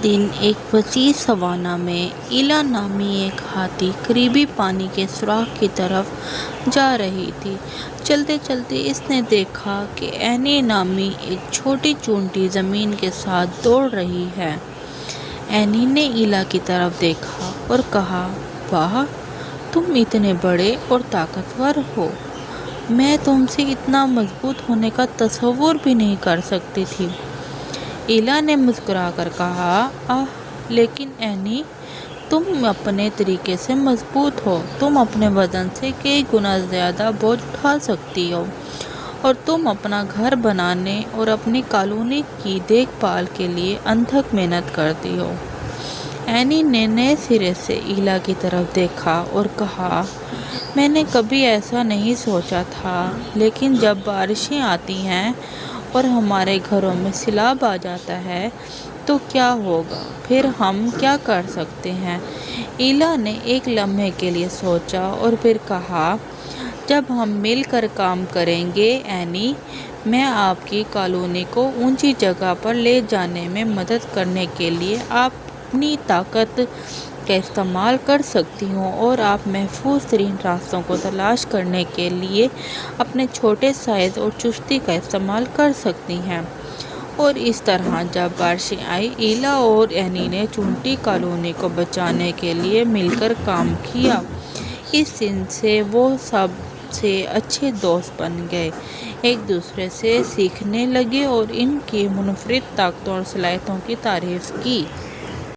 دن ایک وسیع سوانہ میں ایلا نامی ایک ہاتھی قریبی پانی کے سوراخ کی طرف جا رہی تھی۔ چلتے چلتے اس نے دیکھا کہ اینی نامی ایک چھوٹی چونٹی زمین کے ساتھ دوڑ رہی ہے۔ اینی نے ایلا کی طرف دیکھا اور کہا، واہ، تم اتنے بڑے اور طاقتور ہو، میں تم سے اتنا مضبوط ہونے کا تصور بھی نہیں کر سکتی تھی۔ ایلا نے مسکرا کر کہا، لیکن اینی، تم اپنے طریقے سے مضبوط ہو، تم اپنے وزن سے کئی گنا زیادہ بوجھ اٹھا سکتی ہو، اور تم اپنا گھر بنانے اور اپنی کالونی کی دیکھ بھال کے لیے انتھک محنت کرتی ہو۔ اینی نے نئے سرے سے ایلا کی طرف دیکھا اور کہا، میں نے کبھی ایسا نہیں سوچا تھا، لیکن جب بارشیں آتی ہیں اور ہمارے گھروں میں سیلاب آ جاتا ہے تو کیا ہوگا؟ پھر ہم کیا کر سکتے ہیں؟ ایلا نے ایک لمحے کے لیے سوچا اور پھر کہا، جب ہم مل کر کام کریں گے اینی، میں آپ کی کالونی کو اونچی جگہ پر لے جانے میں مدد کرنے کے لیے اپنی طاقت کا استعمال کر سکتی ہوں، اور آپ محفوظ ترین راستوں کو تلاش کرنے کے لیے اپنے چھوٹے سائز اور چستی کا استعمال کر سکتی ہیں۔ اور اس طرح جب بارشیں آئیں، ایلا اور اینی نے چونٹی کالونی کو بچانے کے لیے مل کر کام کیا۔ اس دن سے وہ سب سے اچھے دوست بن گئے، ایک دوسرے سے سیکھنے لگے اور ان کی منفرد طاقتوں اور صلاحیتوں کی تعریف کی۔